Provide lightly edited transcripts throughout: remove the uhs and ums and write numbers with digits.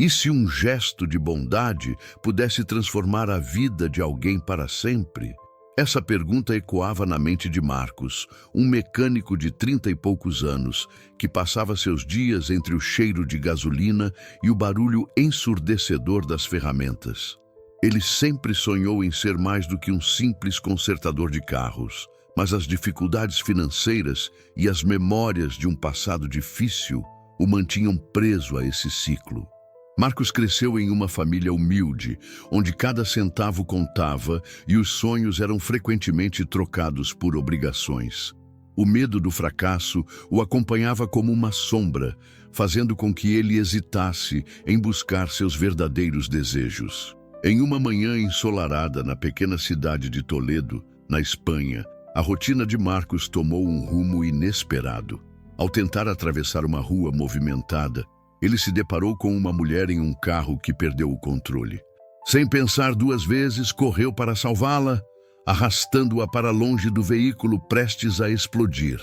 E se um gesto de bondade pudesse transformar a vida de alguém para sempre? Essa pergunta ecoava na mente de Marcos, um mecânico de 30 e poucos anos, que passava seus dias entre o cheiro de gasolina e o barulho ensurdecedor das ferramentas. Ele sempre sonhou em ser mais do que um simples consertador de carros, mas as dificuldades financeiras e as memórias de um passado difícil o mantinham preso a esse ciclo. Marcos cresceu em uma família humilde, onde cada centavo contava e os sonhos eram frequentemente trocados por obrigações. O medo do fracasso o acompanhava como uma sombra, fazendo com que ele hesitasse em buscar seus verdadeiros desejos. Em uma manhã ensolarada na pequena cidade de Toledo, na Espanha, a rotina de Marcos tomou um rumo inesperado. Ao tentar atravessar uma rua movimentada, ele se deparou com uma mulher em um carro que perdeu o controle. Sem pensar duas vezes, correu para salvá-la, arrastando-a para longe do veículo prestes a explodir.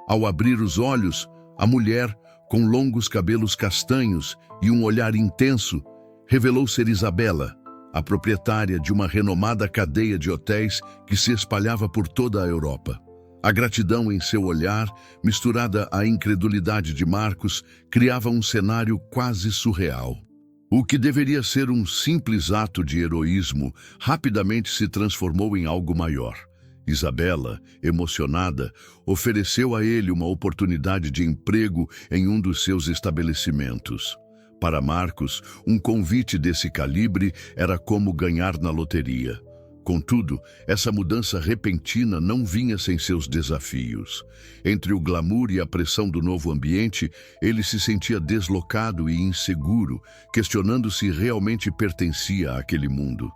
Ao abrir os olhos, a mulher, com longos cabelos castanhos e um olhar intenso, revelou ser Isabela, a proprietária de uma renomada cadeia de hotéis que se espalhava por toda a Europa. A gratidão em seu olhar, misturada à incredulidade de Marcos, criava um cenário quase surreal. O que deveria ser um simples ato de heroísmo, rapidamente se transformou em algo maior. Isabela, emocionada, ofereceu a ele uma oportunidade de emprego em um dos seus estabelecimentos. Para Marcos, um convite desse calibre era como ganhar na loteria. Contudo, essa mudança repentina não vinha sem seus desafios. Entre o glamour e a pressão do novo ambiente, ele se sentia deslocado e inseguro, questionando se realmente pertencia àquele mundo.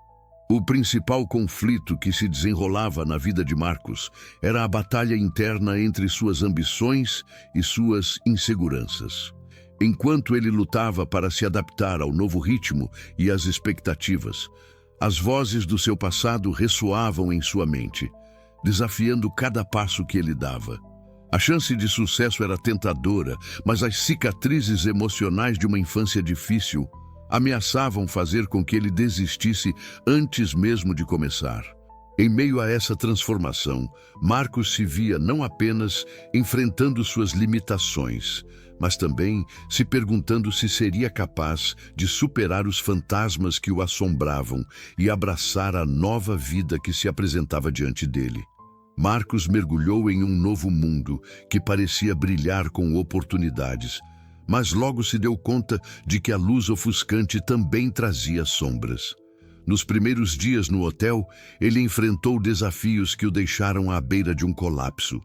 O principal conflito que se desenrolava na vida de Marcos era a batalha interna entre suas ambições e suas inseguranças. Enquanto ele lutava para se adaptar ao novo ritmo e às expectativas, as vozes do seu passado ressoavam em sua mente, desafiando cada passo que ele dava. A chance de sucesso era tentadora, mas as cicatrizes emocionais de uma infância difícil ameaçavam fazer com que ele desistisse antes mesmo de começar. Em meio a essa transformação, Marcos se via não apenas enfrentando suas limitações, mas também se perguntando se seria capaz de superar os fantasmas que o assombravam e abraçar a nova vida que se apresentava diante dele. Marcos mergulhou em um novo mundo que parecia brilhar com oportunidades, mas logo se deu conta de que a luz ofuscante também trazia sombras. Nos primeiros dias no hotel, ele enfrentou desafios que o deixaram à beira de um colapso.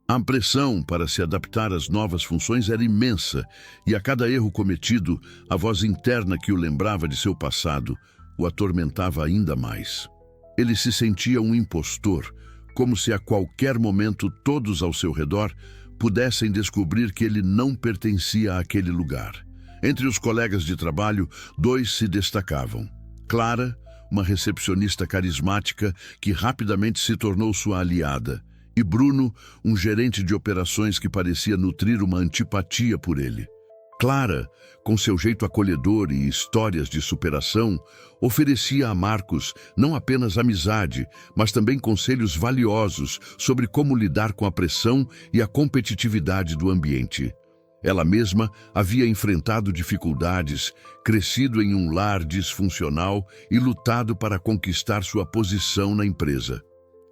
A pressão para se adaptar às novas funções era imensa, e a cada erro cometido, a voz interna que o lembrava de seu passado o atormentava ainda mais. Ele se sentia um impostor, como se a qualquer momento todos ao seu redor pudessem descobrir que ele não pertencia àquele lugar. Entre os colegas de trabalho, dois se destacavam. Clara, uma recepcionista carismática que rapidamente se tornou sua aliada, e Bruno, um gerente de operações que parecia nutrir uma antipatia por ele. Clara, com seu jeito acolhedor e histórias de superação, oferecia a Marcos não apenas amizade, mas também conselhos valiosos sobre como lidar com a pressão e a competitividade do ambiente. Ela mesma havia enfrentado dificuldades, crescido em um lar disfuncional e lutado para conquistar sua posição na empresa.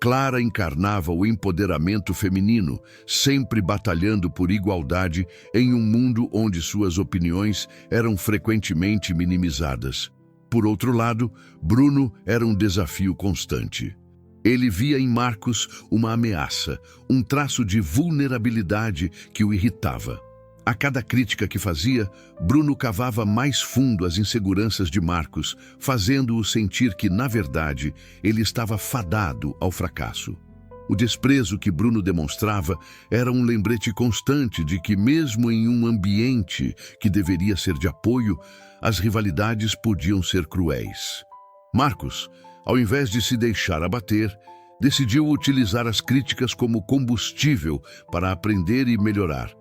Clara encarnava o empoderamento feminino, sempre batalhando por igualdade em um mundo onde suas opiniões eram frequentemente minimizadas. Por outro lado, Bruno era um desafio constante. Ele via em Marcos uma ameaça, um traço de vulnerabilidade que o irritava. A cada crítica que fazia, Bruno cavava mais fundo as inseguranças de Marcos, fazendo-o sentir que, na verdade, ele estava fadado ao fracasso. O desprezo que Bruno demonstrava era um lembrete constante de que, mesmo em um ambiente que deveria ser de apoio, as rivalidades podiam ser cruéis. Marcos, ao invés de se deixar abater, decidiu utilizar as críticas como combustível para aprender e melhorar.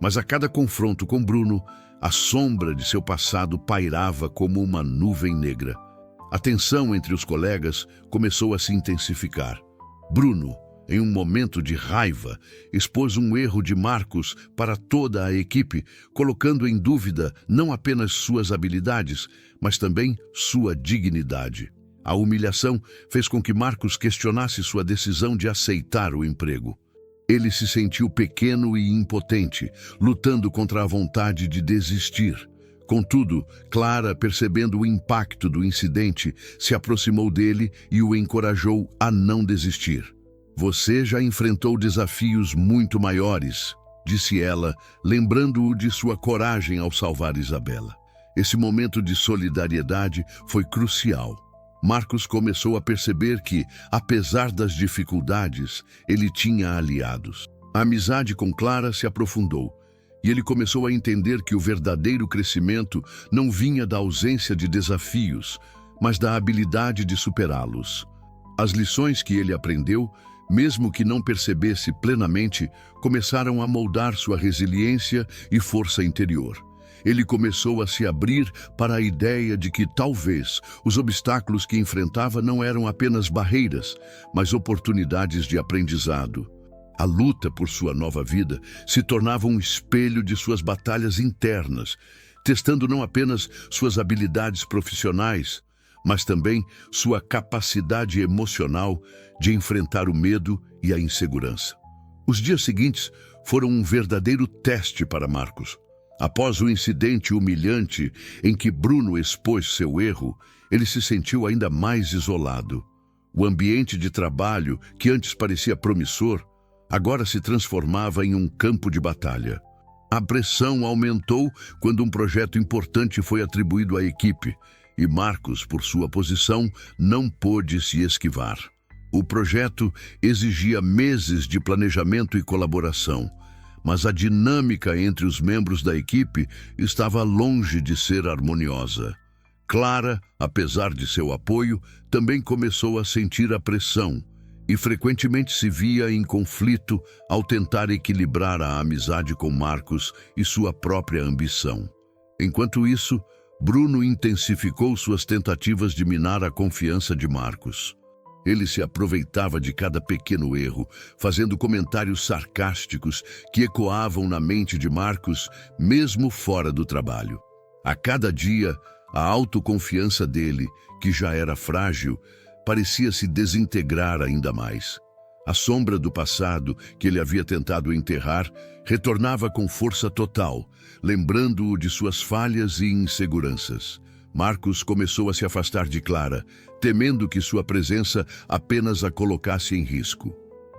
Mas a cada confronto com Bruno, A sombra de seu passado pairava como uma nuvem negra. A tensão entre os colegas começou a se intensificar. Bruno, em um momento de raiva, expôs um erro de Marcos para toda a equipe, colocando em dúvida não apenas suas habilidades, mas também sua dignidade. A humilhação fez com que Marcos questionasse sua decisão de aceitar o emprego. Ele se sentiu pequeno e impotente, lutando contra a vontade de desistir. Contudo, Clara, percebendo o impacto do incidente, se aproximou dele e o encorajou a não desistir. "Você já enfrentou desafios muito maiores", disse ela, lembrando-o de sua coragem ao salvar Isabela. Esse momento de solidariedade foi crucial. Marcos começou a perceber que, apesar das dificuldades, ele tinha aliados. A amizade com Clara se aprofundou, e ele começou a entender que o verdadeiro crescimento não vinha da ausência de desafios, mas da habilidade de superá-los. As lições que ele aprendeu, mesmo que não percebesse plenamente, começaram a moldar sua resiliência e força interior. Ele começou a se abrir para a ideia de que talvez os obstáculos que enfrentava não eram apenas barreiras, mas oportunidades de aprendizado. A luta por sua nova vida se tornava um espelho de suas batalhas internas, testando não apenas suas habilidades profissionais, mas também sua capacidade emocional de enfrentar o medo e a insegurança. Os dias seguintes foram um verdadeiro teste para Marcos. Após o incidente humilhante em que Bruno expôs seu erro, ele se sentiu ainda mais isolado. O ambiente de trabalho, que antes parecia promissor, agora se transformava em um campo de batalha. A pressão aumentou quando um projeto importante foi atribuído à equipe, e Marcos, por sua posição, não pôde se esquivar. O projeto exigia meses de planejamento e colaboração, mas a dinâmica entre os membros da equipe estava longe de ser harmoniosa. Clara, apesar de seu apoio, também começou a sentir a pressão e frequentemente se via em conflito ao tentar equilibrar a amizade com Marcos e sua própria ambição. Enquanto isso, Bruno intensificou suas tentativas de minar a confiança de Marcos. Ele se aproveitava de cada pequeno erro, fazendo comentários sarcásticos que ecoavam na mente de Marcos, mesmo fora do trabalho. A cada dia, a autoconfiança dele, que já era frágil, parecia se desintegrar ainda mais. A sombra do passado, que ele havia tentado enterrar, retornava com força total, lembrando-o de suas falhas e inseguranças. Marcos começou a se afastar de Clara, temendo que sua presença apenas a colocasse em risco.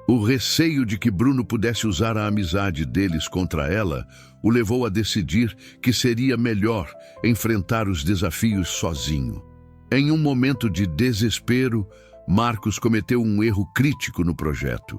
O receio de que Bruno pudesse usar a amizade deles contra ela o levou a decidir que seria melhor enfrentar os desafios sozinho. Em um momento de desespero, Marcos cometeu um erro crítico no projeto.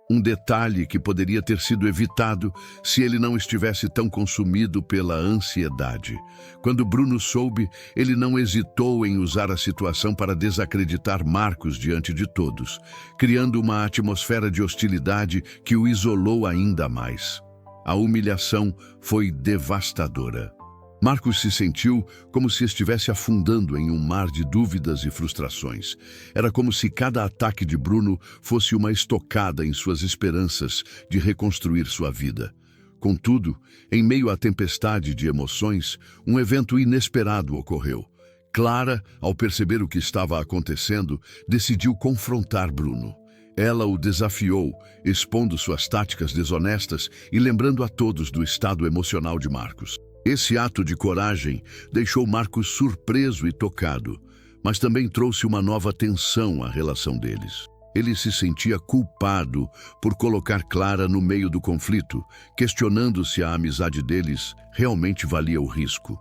Um detalhe que poderia ter sido evitado se ele não estivesse tão consumido pela ansiedade. Quando Bruno soube, ele não hesitou em usar a situação para desacreditar Marcos diante de todos, criando uma atmosfera de hostilidade que o isolou ainda mais. A humilhação foi devastadora. Marcos se sentiu como se estivesse afundando em um mar de dúvidas e frustrações. Era como se cada ataque de Bruno fosse uma estocada em suas esperanças de reconstruir sua vida. Contudo, em meio à tempestade de emoções, um evento inesperado ocorreu. Clara, ao perceber o que estava acontecendo, decidiu confrontar Bruno. Ela o desafiou, expondo suas táticas desonestas e lembrando a todos do estado emocional de Marcos. Esse ato de coragem deixou Marcos surpreso e tocado, mas também trouxe uma nova tensão à relação deles. Ele se sentia culpado por colocar Clara no meio do conflito, questionando se a amizade deles realmente valia o risco.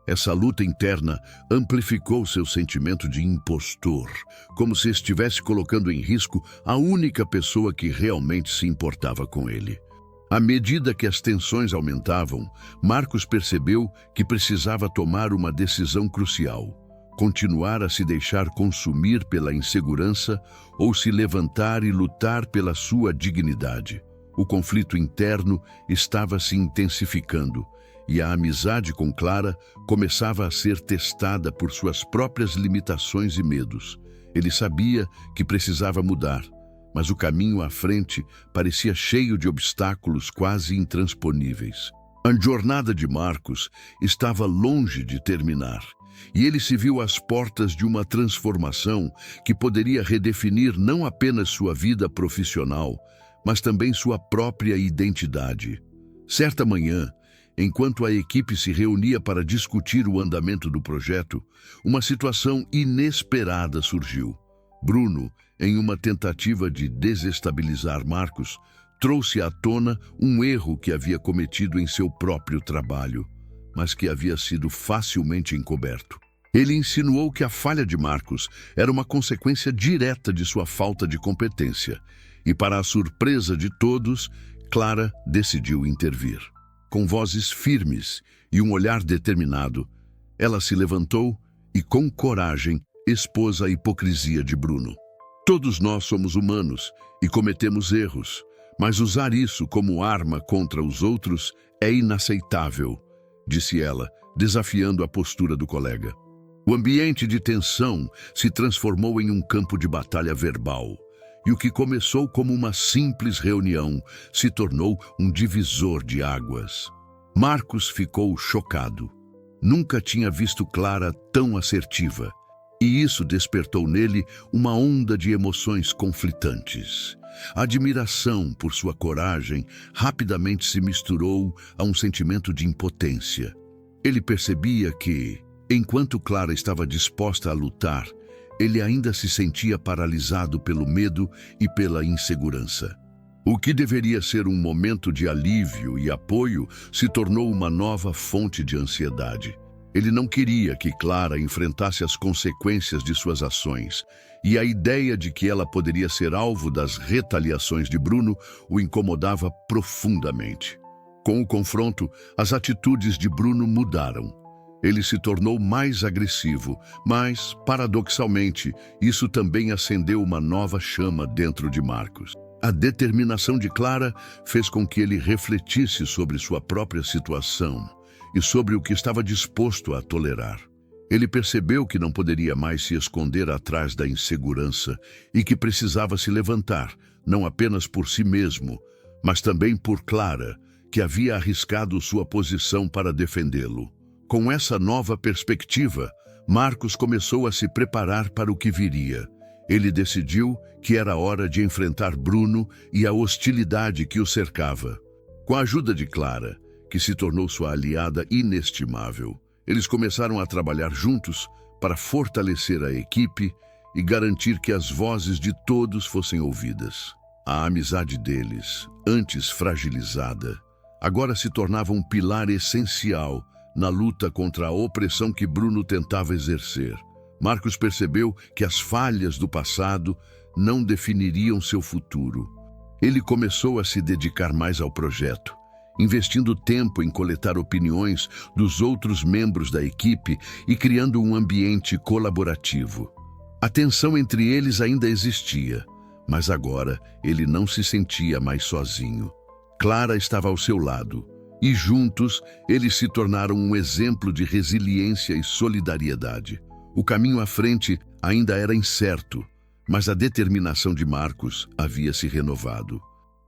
Essa luta interna amplificou seu sentimento de impostor, como se estivesse colocando em risco a única pessoa que realmente se importava com ele. À medida que as tensões aumentavam, Marcos percebeu que precisava tomar uma decisão crucial: continuar a se deixar consumir pela insegurança ou se levantar e lutar pela sua dignidade. O conflito interno estava se intensificando e a amizade com Clara começava a ser testada por suas próprias limitações e medos. Ele sabia que precisava mudar, mas o caminho à frente parecia cheio de obstáculos quase intransponíveis. A jornada de Marcos estava longe de terminar, e ele se viu às portas de uma transformação que poderia redefinir não apenas sua vida profissional, mas também sua própria identidade. Certa manhã, enquanto a equipe se reunia para discutir o andamento do projeto, uma situação inesperada surgiu. Bruno, em uma tentativa de desestabilizar Marcos, trouxe à tona um erro que havia cometido em seu próprio trabalho, mas que havia sido facilmente encoberto. Ele insinuou que a falha de Marcos era uma consequência direta de sua falta de competência, e para a surpresa de todos, Clara decidiu intervir. Com vozes firmes e um olhar determinado, ela se levantou e, com coragem, expôs a hipocrisia de Bruno. Todos nós somos humanos e cometemos erros, mas usar isso como arma contra os outros é inaceitável, disse ela, desafiando a postura do colega. O ambiente de tensão se transformou em um campo de batalha verbal, e o que começou como uma simples reunião se tornou um divisor de águas. Marcos ficou chocado. Nunca tinha visto Clara tão assertiva, e isso despertou nele uma onda de emoções conflitantes. A admiração por sua coragem rapidamente se misturou a um sentimento de impotência. Ele percebia que, enquanto Clara estava disposta a lutar, ele ainda se sentia paralisado pelo medo e pela insegurança. O que deveria ser um momento de alívio e apoio se tornou uma nova fonte de ansiedade. Ele não queria que Clara enfrentasse as consequências de suas ações, e a ideia de que ela poderia ser alvo das retaliações de Bruno o incomodava profundamente. Com o confronto, as atitudes de Bruno mudaram. Ele se tornou mais agressivo, mas, paradoxalmente, isso também acendeu uma nova chama dentro de Marcos. A determinação de Clara fez com que ele refletisse sobre sua própria situação e sobre o que estava disposto a tolerar. Ele percebeu que não poderia mais se esconder atrás da insegurança e que precisava se levantar, não apenas por si mesmo, mas também por Clara, que havia arriscado sua posição para defendê-lo. Com essa nova perspectiva, Marcos começou a se preparar para o que viria. Ele decidiu que era hora de enfrentar Bruno e a hostilidade que o cercava. Com a ajuda de Clara, que se tornou sua aliada inestimável, eles começaram a trabalhar juntos para fortalecer a equipe e garantir que as vozes de todos fossem ouvidas. A amizade deles, antes fragilizada, agora se tornava um pilar essencial na luta contra a opressão que Bruno tentava exercer. Marcos percebeu que as falhas do passado não definiriam seu futuro. Ele começou a se dedicar mais ao projeto, investindo tempo em coletar opiniões dos outros membros da equipe e criando um ambiente colaborativo. A tensão entre eles ainda existia, mas agora ele não se sentia mais sozinho. Clara estava ao seu lado, e juntos eles se tornaram um exemplo de resiliência e solidariedade. O caminho à frente ainda era incerto, mas a determinação de Marcos havia se renovado.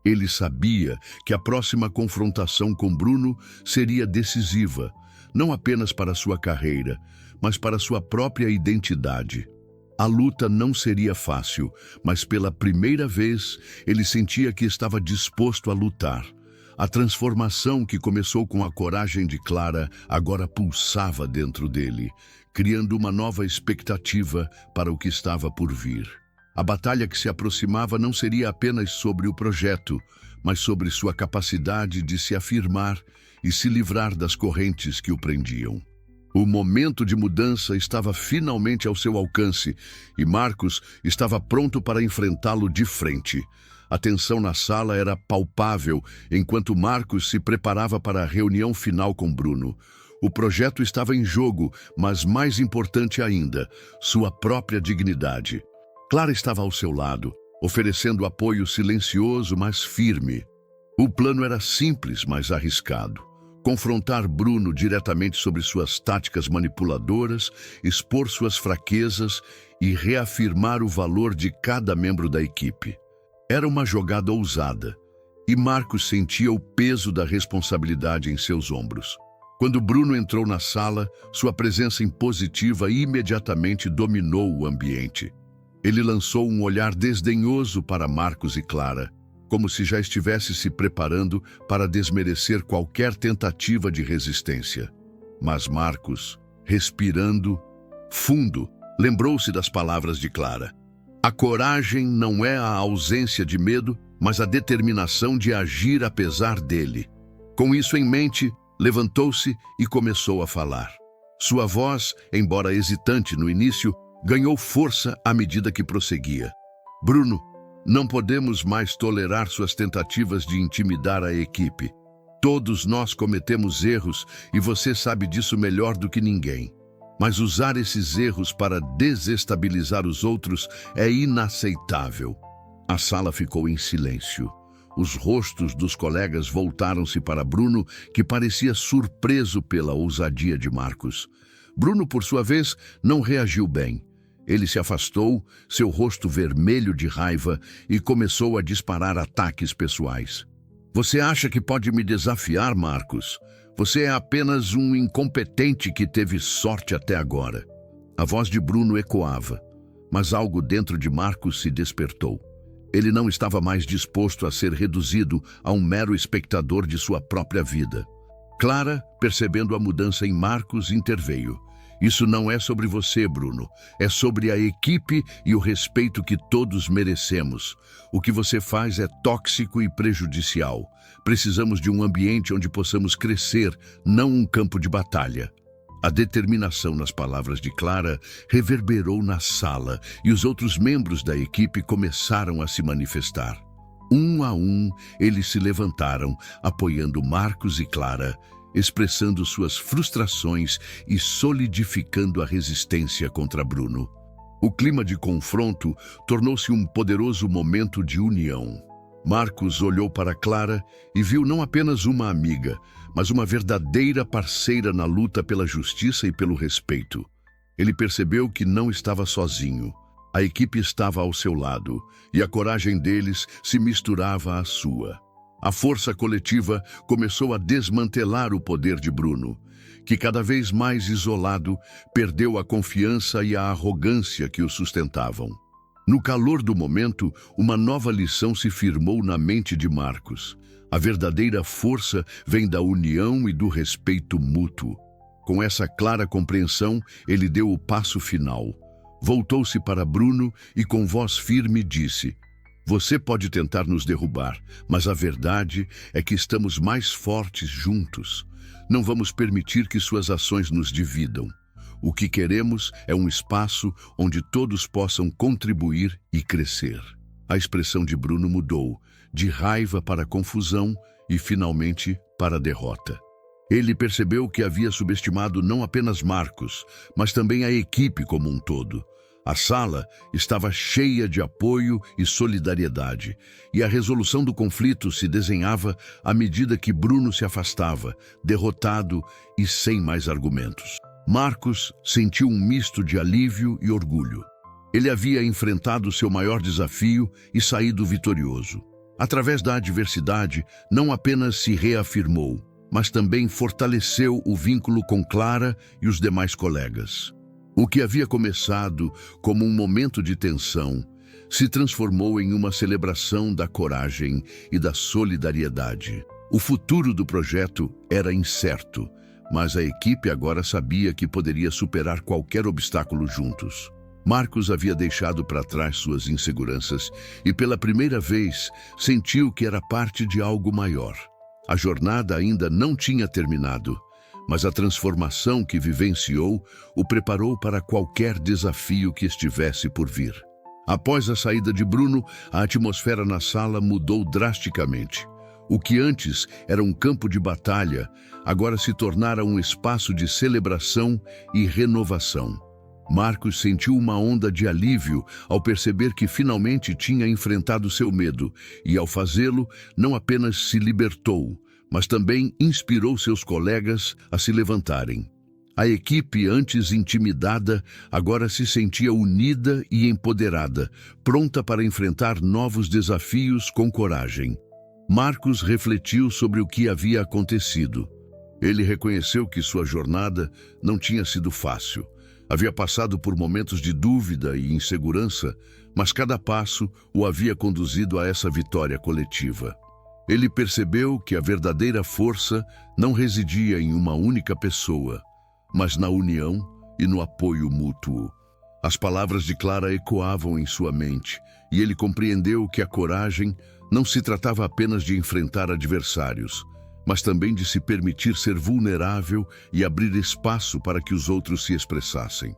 Ele sabia que a próxima confrontação com Bruno seria decisiva, não apenas para sua carreira, mas para sua própria identidade. A luta não seria fácil, mas pela primeira vez ele sentia que estava disposto a lutar. A transformação que começou com a coragem de Clara agora pulsava dentro dele, criando uma nova expectativa para o que estava por vir. A batalha que se aproximava não seria apenas sobre o projeto, mas sobre sua capacidade de se afirmar e se livrar das correntes que o prendiam. O momento de mudança estava finalmente ao seu alcance e Marcos estava pronto para enfrentá-lo de frente. A tensão na sala era palpável enquanto Marcos se preparava para a reunião final com Bruno. O projeto estava em jogo, mas mais importante ainda, sua própria dignidade. Clara estava ao seu lado, oferecendo apoio silencioso, mas firme. O plano era simples, mas arriscado. confrontar Bruno diretamente sobre suas táticas manipuladoras, expor suas fraquezas e reafirmar o valor de cada membro da equipe. Era uma jogada ousada, e Marcos sentia o peso da responsabilidade em seus ombros. Quando Bruno entrou na sala, sua presença impositiva imediatamente dominou o ambiente. Ele lançou um olhar desdenhoso para Marcos e Clara, como se já estivesse se preparando para desmerecer qualquer tentativa de resistência. Mas Marcos, respirando fundo, lembrou-se das palavras de Clara. A coragem não é a ausência de medo, mas a determinação de agir apesar dele. Com isso em mente, levantou-se e começou a falar. Sua voz, embora hesitante no início, ganhou força à medida que prosseguia. Bruno, não podemos mais tolerar suas tentativas de intimidar a equipe. Todos nós cometemos erros e você sabe disso melhor do que ninguém. Mas usar esses erros para desestabilizar os outros é inaceitável. A sala ficou em silêncio. Os rostos dos colegas voltaram-se para Bruno, que parecia surpreso pela ousadia de Marcos. Bruno, por sua vez, não reagiu bem. Ele se afastou, seu rosto vermelho de raiva, e começou a disparar ataques pessoais. Você acha que pode me desafiar, Marcos? Você é apenas um incompetente que teve sorte até agora. A voz de Bruno ecoava, mas algo dentro de Marcos se despertou. Ele não estava mais disposto a ser reduzido a um mero espectador de sua própria vida. Clara, percebendo a mudança em Marcos, interveio. Isso não é sobre você, Bruno. É sobre a equipe e o respeito que todos merecemos. O que você faz é tóxico e prejudicial. Precisamos de um ambiente onde possamos crescer, não um campo de batalha. A determinação nas palavras de Clara reverberou na sala e os outros membros da equipe começaram a se manifestar. Um a um, eles se levantaram, apoiando Marcos e Clara, expressando suas frustrações e solidificando a resistência contra Bruno. O clima de confronto tornou-se um poderoso momento de união. Marcos olhou para Clara e viu não apenas uma amiga, mas uma verdadeira parceira na luta pela justiça e pelo respeito. Ele percebeu que não estava sozinho. A equipe estava ao seu lado e a coragem deles se misturava à sua. A força coletiva começou a desmantelar o poder de Bruno, que cada vez mais isolado, perdeu a confiança e a arrogância que o sustentavam. No calor do momento, uma nova lição se firmou na mente de Marcos. A verdadeira força vem da união e do respeito mútuo. Com essa clara compreensão, ele deu o passo final. Voltou-se para Bruno e com voz firme disse: Você pode tentar nos derrubar, mas a verdade é que estamos mais fortes juntos. Não vamos permitir que suas ações nos dividam. O que queremos é um espaço onde todos possam contribuir e crescer. A expressão de Bruno mudou, de raiva para confusão e, finalmente, para derrota. Ele percebeu que havia subestimado não apenas Marcos, mas também a equipe como um todo. A sala estava cheia de apoio e solidariedade, e a resolução do conflito se desenhava à medida que Bruno se afastava, derrotado e sem mais argumentos. Marcos sentiu um misto de alívio e orgulho. Ele havia enfrentado seu maior desafio e saído vitorioso. Através da adversidade, não apenas se reafirmou, mas também fortaleceu o vínculo com Clara e os demais colegas. O que havia começado como um momento de tensão se transformou em uma celebração da coragem e da solidariedade. O futuro do projeto era incerto, mas a equipe agora sabia que poderia superar qualquer obstáculo juntos. Marcos havia deixado para trás suas inseguranças e, pela primeira vez, sentiu que era parte de algo maior. A jornada ainda não tinha terminado, mas a transformação que vivenciou o preparou para qualquer desafio que estivesse por vir. Após a saída de Bruno, a atmosfera na sala mudou drasticamente. O que antes era um campo de batalha, agora se tornara um espaço de celebração e renovação. Marcos sentiu uma onda de alívio ao perceber que finalmente tinha enfrentado seu medo e, ao fazê-lo, não apenas se libertou, mas também inspirou seus colegas a se levantarem. A equipe, antes intimidada, agora se sentia unida e empoderada, pronta para enfrentar novos desafios com coragem. Marcos refletiu sobre o que havia acontecido. Ele reconheceu que sua jornada não tinha sido fácil. Havia passado por momentos de dúvida e insegurança, mas cada passo o havia conduzido a essa vitória coletiva. Ele percebeu que a verdadeira força não residia em uma única pessoa, mas na união e no apoio mútuo. As palavras de Clara ecoavam em sua mente, e ele compreendeu que a coragem não se tratava apenas de enfrentar adversários, mas também de se permitir ser vulnerável e abrir espaço para que os outros se expressassem.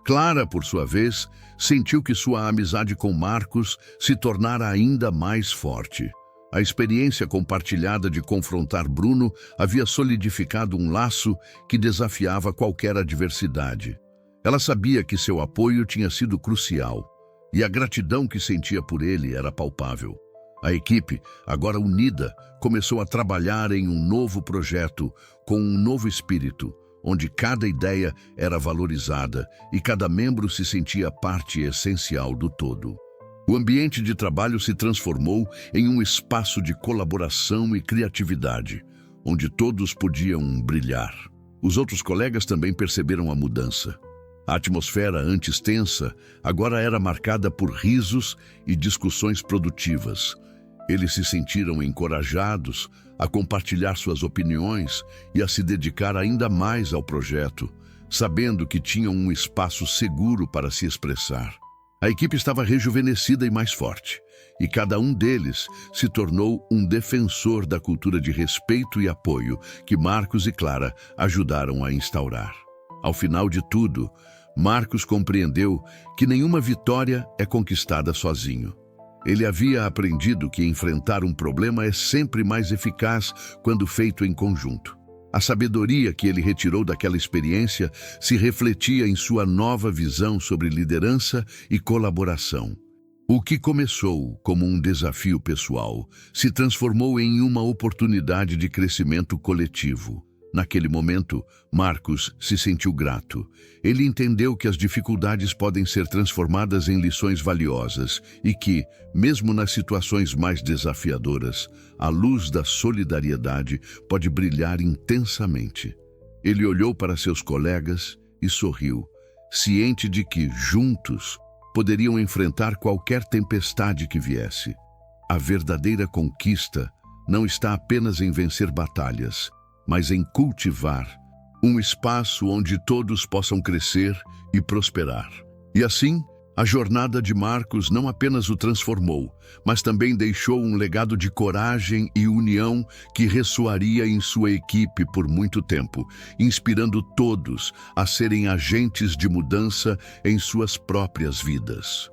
Clara, por sua vez, sentiu que sua amizade com Marcos se tornara ainda mais forte. A experiência compartilhada de confrontar Bruno havia solidificado um laço que desafiava qualquer adversidade. Ela sabia que seu apoio tinha sido crucial, e a gratidão que sentia por ele era palpável. A equipe, agora unida, começou a trabalhar em um novo projeto, com um novo espírito, onde cada ideia era valorizada e cada membro se sentia parte essencial do todo. O ambiente de trabalho se transformou em um espaço de colaboração e criatividade, onde todos podiam brilhar. Os outros colegas também perceberam a mudança. A atmosfera antes tensa agora era marcada por risos e discussões produtivas. Eles se sentiram encorajados a compartilhar suas opiniões e a se dedicar ainda mais ao projeto, sabendo que tinham um espaço seguro para se expressar. A equipe estava rejuvenescida e mais forte, e cada um deles se tornou um defensor da cultura de respeito e apoio que Marcos e Clara ajudaram a instaurar. Ao final de tudo, Marcos compreendeu que nenhuma vitória é conquistada sozinho. Ele havia aprendido que enfrentar um problema é sempre mais eficaz quando feito em conjunto. A sabedoria que ele retirou daquela experiência se refletia em sua nova visão sobre liderança e colaboração. O que começou como um desafio pessoal se transformou em uma oportunidade de crescimento coletivo. Naquele momento, Marcos se sentiu grato. Ele entendeu que as dificuldades podem ser transformadas em lições valiosas e que, mesmo nas situações mais desafiadoras, a luz da solidariedade pode brilhar intensamente. Ele olhou para seus colegas e sorriu, ciente de que, juntos, poderiam enfrentar qualquer tempestade que viesse. A verdadeira conquista não está apenas em vencer batalhas, mas em cultivar um espaço onde todos possam crescer e prosperar. E assim, a jornada de Marcos não apenas o transformou, mas também deixou um legado de coragem e união que ressoaria em sua equipe por muito tempo, inspirando todos a serem agentes de mudança em suas próprias vidas.